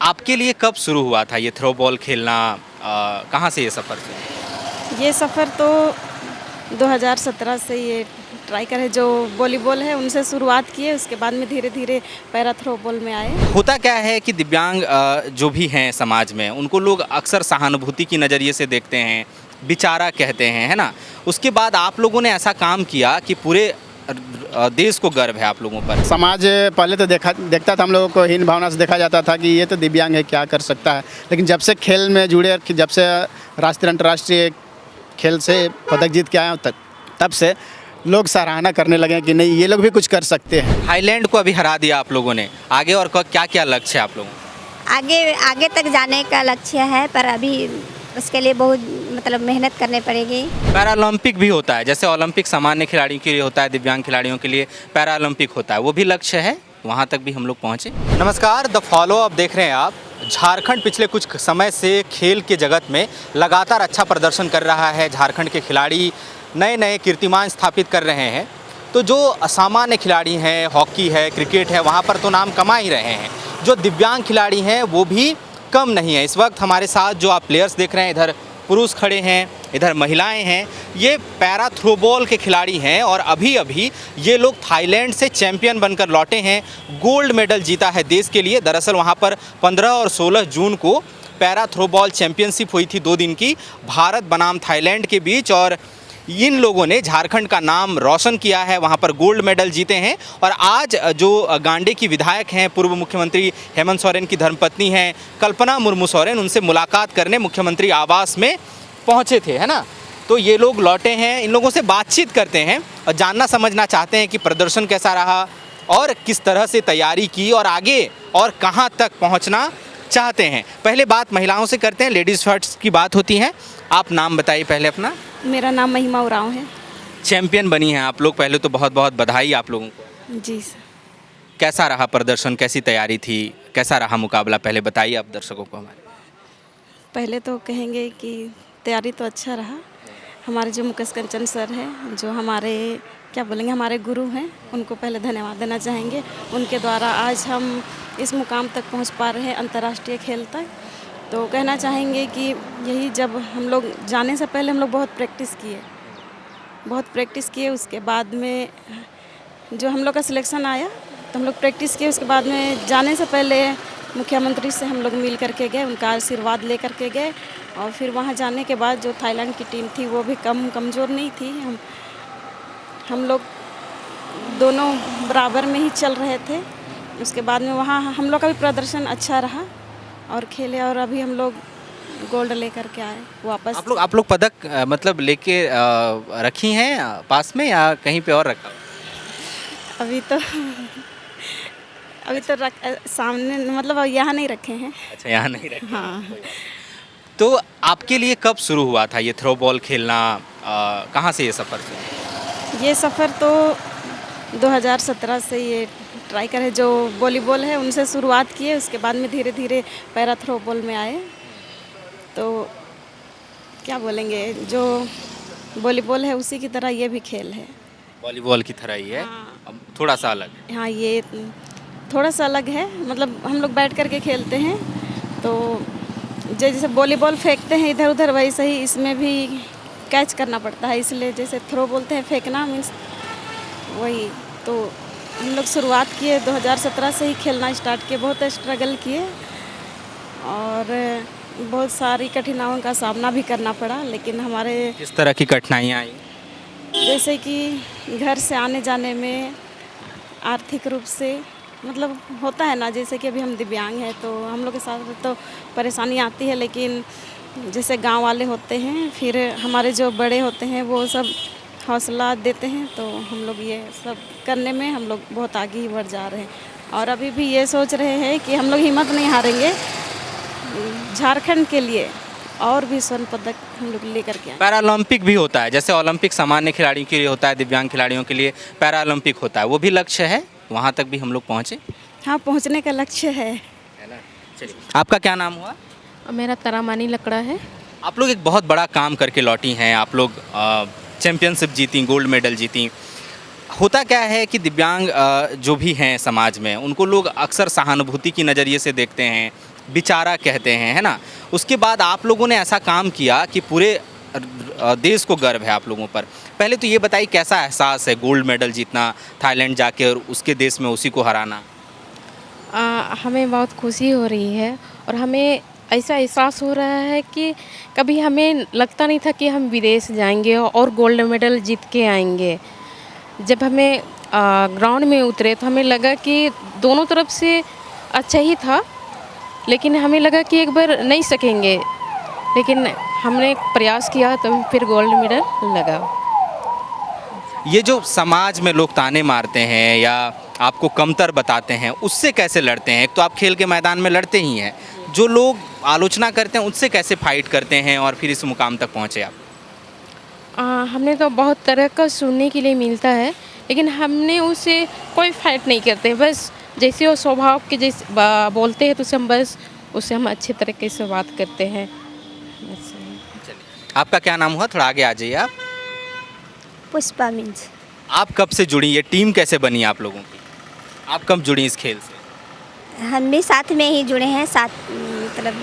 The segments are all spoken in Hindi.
आपके लिए कब शुरू हुआ था ये थ्रो बॉल खेलना? कहाँ से ये सफ़र शुरू? ये सफ़र तो 2017 से ये ट्राई करे जो वॉलीबॉल है उनसे शुरुआत किए, उसके बाद में धीरे धीरे पैरा थ्रो बॉल में आए। होता क्या है कि दिव्यांग जो भी हैं समाज में, उनको लोग अक्सर सहानुभूति की नज़रिए से देखते हैं, बेचारा कहते हैं, है ना? उसके बाद आप लोगों ने ऐसा काम किया कि पूरे देश को गर्व है आप लोगों पर। समाज पहले तो देखता था, हम लोगों को हीन भावना से देखा जाता था कि ये तो दिव्यांग है, क्या कर सकता है। लेकिन जब से खेल में जुड़े और जब से राष्ट्रीय अंतर्राष्ट्रीय खेल से पदक जीत के आए हैं, तब से लोग सराहना करने लगे कि नहीं, ये लोग भी कुछ कर सकते हैं। थाईलैंड को अभी हरा दिया आप लोगों ने, आगे और क्या क्या लक्ष्य है आप लोगों का? आगे आगे तक जाने का लक्ष्य है, पर अभी उसके लिए बहुत मेहनत करनी पड़ेगी। पैरालंपिक भी होता है, जैसे ओलंपिक सामान्य खिलाड़ियों के लिए होता है, दिव्यांग खिलाड़ियों के लिए पैरालंपिक होता है, वो भी लक्ष्य है, वहाँ तक भी हम लोग पहुँचे। नमस्कार, द फॉलो अप देख रहे हैं आप। झारखंड पिछले कुछ समय से खेल के जगत में लगातार अच्छा प्रदर्शन कर रहा है। झारखंड के खिलाड़ी नए नए कीर्तिमान स्थापित कर रहे हैं। तो जो असामान्य खिलाड़ी हैं, हॉकी है, क्रिकेट है, वहाँ पर तो नाम कमा ही रहे हैं। जो दिव्यांग खिलाड़ी हैं वो भी कम नहीं है। इस वक्त हमारे साथ जो आप प्लेयर्स देख रहे हैं, इधर पुरुष खड़े हैं, इधर महिलाएं हैं। ये पैरा थ्रोबॉल के खिलाड़ी हैं और अभी अभी ये लोग थाईलैंड से चैंपियन बनकर लौटे हैं। गोल्ड मेडल जीता है देश के लिए। दरअसल वहाँ पर 15 और 16 जून को पैरा थ्रोबॉल चैंपियनशिप हुई थी 2 दिन की, भारत बनाम थाईलैंड के बीच, और इन लोगों ने झारखंड का नाम रोशन किया है, वहाँ पर गोल्ड मेडल जीते हैं। और आज जो गांडे की विधायक हैं, पूर्व मुख्यमंत्री हेमंत सोरेन की धर्मपत्नी हैं कल्पना मुर्मू सोरेन, उनसे मुलाकात करने मुख्यमंत्री आवास में पहुँचे थे, है ना? तो ये लोग लौटे हैं, इन लोगों से बातचीत करते हैं और जानना समझना चाहते हैं कि प्रदर्शन कैसा रहा और किस तरह से तैयारी की और आगे और कहाँ तक पहुँचना चाहते हैं। पहले बात महिलाओं से करते हैं, लेडीज़ फर्स्ट की बात होती है। आप नाम बताइए पहले अपना। मेरा नाम महिमा उरांव है। चैंपियन बनी हैं आप लोग, पहले तो बहुत बहुत बधाई आप लोगों को। जी सर। कैसा रहा प्रदर्शन, कैसी तैयारी थी, कैसा रहा मुकाबला, पहले बताइए आप दर्शकों को हमारे। पहले तो कहेंगे कि तैयारी तो अच्छा रहा। हमारे जो मुकेश कंचन सर हैं, जो हमारे क्या बोलेंगे हमारे गुरु हैं, उनको पहले धन्यवाद देना चाहेंगे। उनके द्वारा आज हम इस मुकाम तक पहुंच पा रहे हैं, अंतर्राष्ट्रीय खेल तक। तो कहना चाहेंगे कि यही, जब हम लोग जाने से पहले हम लोग बहुत प्रैक्टिस किए। उसके बाद में जो हम लोग का सिलेक्शन आया तो हम लोग प्रैक्टिस किए। उसके बाद में जाने से पहले मुख्यमंत्री से हम लोग मिल करके गए, उनका आशीर्वाद ले करके गए। और फिर वहाँ जाने के बाद जो थाईलैंड की टीम थी वो भी कमज़ोर नहीं थी। हम लोग दोनों बराबर में ही चल रहे थे। उसके बाद में वहाँ हम लोग का भी प्रदर्शन अच्छा रहा और खेले, और अभी हम लोग गोल्ड लेकर के आए वापस। आप लोग पदक मतलब लेके रखी हैं पास में या कहीं पे और रखा? अभी तो सामने, मतलब यहाँ नहीं रखे हैं। अच्छा, यहाँ नहीं रखे। हाँ। तो आपके लिए कब शुरू हुआ था ये थ्रो बॉल खेलना? कहाँ से ये सफ़र शुरू? ये सफ़र तो 2017 से ये ट्राई करे जो वॉलीबॉल है उनसे शुरुआत किए। उसके बाद में धीरे धीरे पैरा थ्रो बॉल में आए। तो क्या बोलेंगे, जो वॉलीबॉल है उसी की तरह ये भी खेल है, वॉलीबॉल की तरह ही है। हाँ। अब थोड़ा सा अलग है। हाँ, ये थोड़ा सा अलग है। मतलब हम लोग बैठ करके खेलते हैं, तो जैसे वॉलीबॉल फेंकते हैं इधर उधर, वैसे ही इसमें भी कैच करना पड़ता है। इसलिए जैसे थ्रो बोलते हैं, फेंकना मीन्स वही। तो हम लोग शुरुआत किए 2017 से ही खेलना स्टार्ट किए। बहुत स्ट्रगल किए और बहुत सारी कठिनाइयों का सामना भी करना पड़ा, लेकिन हमारे किस तरह की कठिनाइयाँ आई? जैसे कि घर से आने जाने में, आर्थिक रूप से, मतलब होता है ना, जैसे कि अभी हम दिव्यांग हैं तो हम लोग के साथ तो परेशानी आती है। लेकिन जैसे गांव वाले होते हैं, फिर हमारे जो बड़े होते हैं वो सब हौसला देते हैं, तो हम लोग ये सब करने में हम लोग बहुत आगे ही बढ़ जा रहे हैं। और अभी भी ये सोच रहे हैं कि हम लोग हिम्मत नहीं हारेंगे, झारखंड के लिए और भी स्वर्ण पदक हम लोग लेकर के आए। पैरालंपिक भी होता है, जैसे ओलंपिक सामान्य खिलाड़ियों के लिए होता है, दिव्यांग खिलाड़ियों के लिए पैरालंपिक होता है, वो भी लक्ष्य है, वहाँ तक भी हम लोग पहुँचे। हाँ, पहुँचने का लक्ष्य है ना? चलिए, आपका क्या नाम हुआ? मेरा तरामानी लकड़ा है। आप लोग एक बहुत बड़ा काम करके लौटी हैं, आप लोग चैंपियनशिप जीती, गोल्ड मेडल जीती। होता क्या है कि दिव्यांग जो भी हैं समाज में, उनको लोग अक्सर सहानुभूति की नज़रिए से देखते हैं, बेचारा कहते हैं, है ना। उसके बाद आप लोगों ने ऐसा काम किया कि पूरे देश को गर्व है आप लोगों पर। पहले तो ये बताइए कैसा एहसास है गोल्ड मेडल जीतना, थाईलैंड जाके और उसके देश में उसी को हराना? हमें बहुत खुशी हो रही है और हमें ऐसा एहसास हो रहा है कि कभी हमें लगता नहीं था कि हम विदेश जाएंगे और गोल्ड मेडल जीत के आएंगे। जब हमें ग्राउंड में उतरे तो हमें लगा कि दोनों तरफ से अच्छा ही था, लेकिन हमें लगा कि एक बार नहीं सकेंगे, लेकिन हमने प्रयास किया तो फिर गोल्ड मेडल लगा। ये जो समाज में लोग ताने मारते हैं या आपको कमतर बताते हैं, उससे कैसे लड़ते हैं? एक तो आप खेल के मैदान में लड़ते ही हैं, जो लोग आलोचना करते हैं उससे कैसे फाइट करते हैं और फिर इस मुकाम तक पहुँचे आप? हमने तो बहुत तरह का सुनने के लिए मिलता है, लेकिन हमने उससे कोई फाइट नहीं करते। बस जैसे वो स्वभाव के जैसे बोलते हैं तो हम बस उससे हम अच्छे तरीके से बात करते हैं। चलिए, आपका क्या नाम हुआ? थोड़ा आगे आ जाइए आप। पुष्पा मीन्स। आप कब से जुड़ी? ये टीम कैसे बनी आप लोगों की? आप कब जुड़ी इस खेल से? हम भी साथ में ही जुड़े हैं, साथ मतलब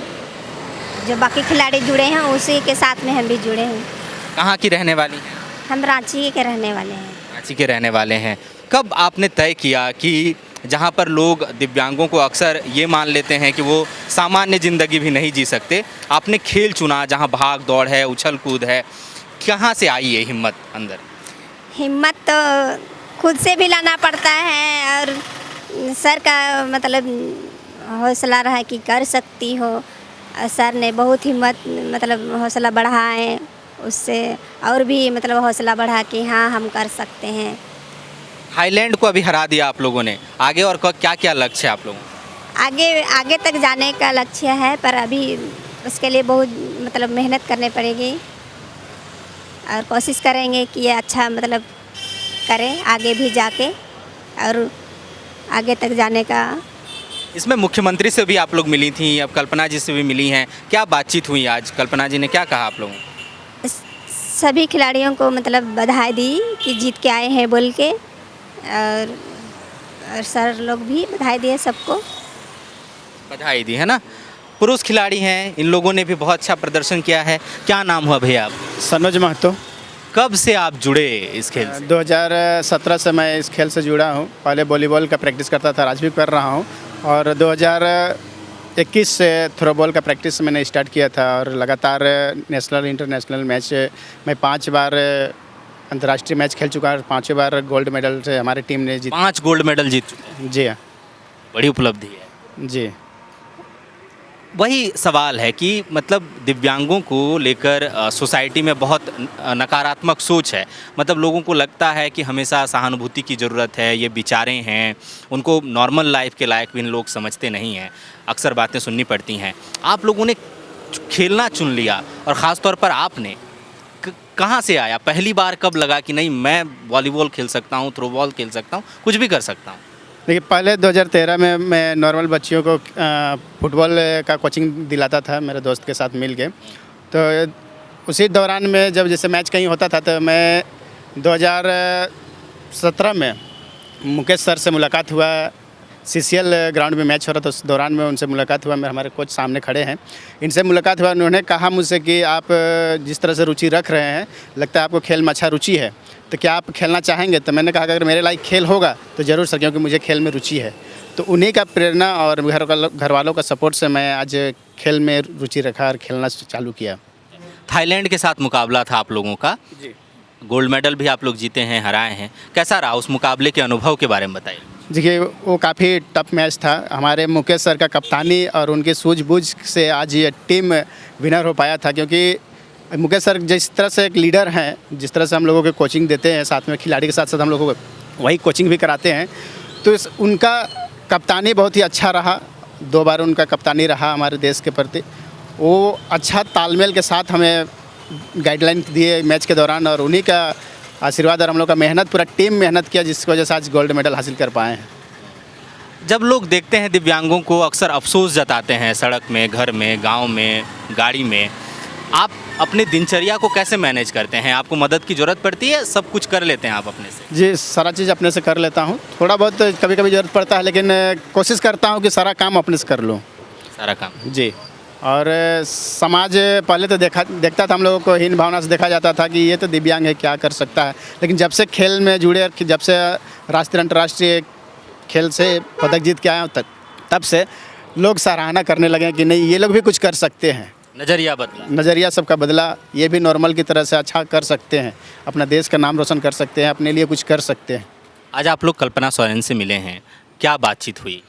जो बाकी खिलाड़ी जुड़े हैं उसी के साथ में हम भी जुड़े हैं। कहाँ की रहने वाली हैं? हम रांची के रहने वाले हैं। रांची के रहने वाले हैं। कब आपने तय किया कि जहाँ पर लोग दिव्यांगों को अक्सर ये मान लेते हैं कि वो सामान्य ज़िंदगी भी नहीं जी सकते, आपने खेल चुना जहाँ भाग दौड़ है, उछल कूद है, कहाँ से आई ये हिम्मत अंदर? हिम्मत तो खुद से भी लाना पड़ता है और सर का मतलब हौसला रहा कि कर सकती हो। और सर ने बहुत हिम्मत मतलब हौसला बढ़ाए, उससे और भी मतलब हौसला बढ़ा कि हाँ हम कर सकते हैं। थाईलैंड को अभी हरा दिया आप लोगों ने, आगे और क्या क्या लक्ष्य है आप लोगों का? आगे आगे तक जाने का लक्ष्य है, पर अभी उसके लिए बहुत मतलब मेहनत करनी पड़ेगी और कोशिश करेंगे कि ये अच्छा मतलब करें आगे भी जाके और आगे तक जाने का। इसमें मुख्यमंत्री से भी आप लोग मिली थी, अब कल्पना जी से भी मिली हैं, क्या बातचीत हुई आज? कल्पना जी ने क्या कहा आप लोगों को? सभी खिलाड़ियों को मतलब बधाई दी कि जीत के आए हैं बोल के, और सर लोग भी बधाई दिए सबको। बधाई दी है ना। पुरुष खिलाड़ी हैं, इन लोगों ने भी बहुत अच्छा प्रदर्शन किया है। क्या नाम हुआ भैया आप? सनोज महतो। कब से आप जुड़े इस खेल से? 2017 से मैं इस खेल से जुड़ा हूँ। पहले वॉलीबॉल का प्रैक्टिस करता था, आज भी कर रहा हूँ, और 2021 से थ्रोबॉल का प्रैक्टिस मैंने स्टार्ट किया था और लगातार नेशनल इंटरनेशनल मैच मैं 5 बार अंतर्राष्ट्रीय मैच खेल चुका और 5 बार गोल्ड मेडल से हमारी टीम ने 5 गोल्ड मेडल जीत चुके हैं। जी हाँ। बड़ी उपलब्धि है। जी। वही सवाल है कि मतलब दिव्यांगों को लेकर सोसाइटी में बहुत नकारात्मक सोच है। मतलब लोगों को लगता है कि हमेशा सहानुभूति की ज़रूरत है, ये बेचारे हैं, उनको नॉर्मल लाइफ के लायक भी लोग समझते नहीं हैं, अक्सर बातें सुननी पड़ती हैं। आप लोगों ने खेलना चुन लिया और ख़ास तौर पर आपने कहाँ से आया? पहली बार कब लगा कि नहीं मैं वॉलीबॉल खेल सकता हूँ, थ्रोबॉल खेल सकता हूँ, कुछ भी कर सकता हूँ? देखिए, पहले 2013 में मैं नॉर्मल बच्चियों को फुटबॉल का कोचिंग दिलाता था मेरे दोस्त के साथ मिल के। तो उसी दौरान में जब जैसे मैच कहीं होता था तो मैं 2017 में मुकेश सर से मुलाकात हुआ। CCL ग्राउंड में मैच हो रहा था, उस दौरान में उनसे मुलाकात हुआ। हमारे कोच सामने खड़े हैं, इनसे मुलाकात हुआ। उन्होंने कहा मुझसे कि आप जिस तरह से रुचि रख रहे हैं, लगता है आपको खेल में अच्छा रुचि है, तो क्या आप खेलना चाहेंगे? तो मैंने कहा कि अगर मेरे लायक खेल होगा तो ज़रूर सर, क्योंकि मुझे खेल में रुचि है। तो उन्हीं का प्रेरणा और घर वालों का सपोर्ट से मैं आज खेल में रुचि रखा और खेलना चालू किया। थाईलैंड के साथ मुकाबला था आप लोगों का, गोल्ड मेडल भी आप लोग जीते हैं, हराए हैं। कैसा रहा उस मुकाबले के अनुभव के बारे में बताइए। देखिए, वो काफ़ी टफ मैच था। हमारे मुकेश सर का कप्तानी और उनकी सूझबूझ से आज ये टीम विनर हो पाया था, क्योंकि मुकेश सर जिस तरह से एक लीडर हैं, जिस तरह से हम लोगों को कोचिंग देते हैं, साथ में खिलाड़ी के साथ साथ हम लोगों को वही कोचिंग भी कराते हैं, तो उनका कप्तानी बहुत ही अच्छा रहा। 2 बार उनका कप्तानी रहा हमारे देश के प्रति। वो अच्छा तालमेल के साथ हमें गाइडलाइन दिए मैच के दौरान, और उन्हीं का आशीर्वाद और हम लोग का मेहनत, पूरा टीम मेहनत किया, जिसकी वजह से आज गोल्ड मेडल हासिल कर पाए हैं। जब लोग देखते हैं दिव्यांगों को, अक्सर अफसोस जताते हैं सड़क में, घर में, गांव में, गाड़ी में। आप अपने दिनचर्या को कैसे मैनेज करते हैं? आपको मदद की ज़रूरत पड़ती है, सब कुछ कर लेते हैं आप अपने से? जी, सारा चीज़ अपने से कर लेता हूँ। थोड़ा बहुत कभी कभी ज़रूरत पड़ता है, लेकिन कोशिश करता हूँ कि सारा काम अपने से कर लूँ। सारा काम। जी। और समाज पहले तो देखता था हम लोगों को हीन भावना से देखा जाता था कि ये तो दिव्यांग है, क्या कर सकता है। लेकिन जब से खेल में जुड़े, जब से राष्ट्रीय अंतर्राष्ट्रीय खेल से पदक जीत के आए हैं, तब से लोग सराहना करने लगे कि नहीं, ये लोग भी कुछ कर सकते हैं। नज़रिया बदला। नज़रिया सबका बदला, ये भी नॉर्मल की तरह से अच्छा कर सकते हैं, अपना देश का नाम रोशन कर सकते हैं, अपने लिए कुछ कर सकते हैं। आज आप लोग कल्पना सोरेन से मिले हैं, क्या बातचीत हुई?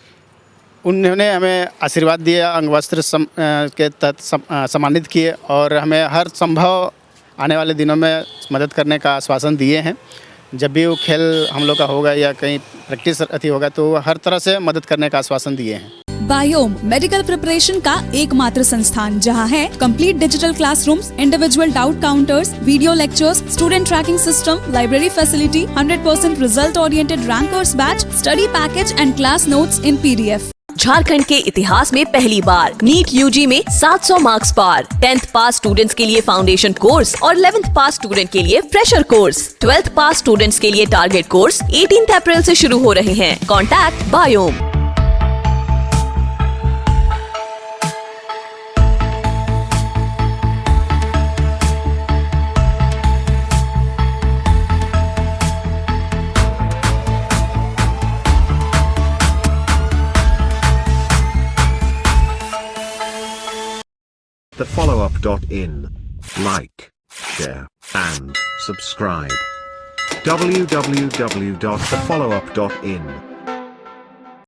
उन्होंने हमें आशीर्वाद दिया, अंग वस्त्र के तहत सम्मानित किए और हमें हर संभव आने वाले दिनों में मदद करने का आश्वासन दिए हैं। जब भी वो खेल हम लोग का होगा या कहीं प्रैक्टिस अति होगा तो हर तरह से मदद करने का आश्वासन दिए हैं। बायोम मेडिकल प्रिपरेशन का एकमात्र संस्थान जहां है complete digital classrooms, individual doubt counters, video lectures, student tracking system, library facility, 100% result oriented rankers batch, study package and class notes in PDF। Jharkhand के इतिहास में पहली बार नीट UG में 700 मार्क्स पार। 10th पास स्टूडेंट्स के लिए फाउंडेशन कोर्स और 11th पास स्टूडेंट के लिए फ्रेशर कोर्स। 12th पास स्टूडेंट्स के लिए टारगेट कोर्स 18 अप्रैल से शुरू हो रहे हैं। Contact biome. TheFollowUp.in. Like, share, and subscribe. www.thefollowup.in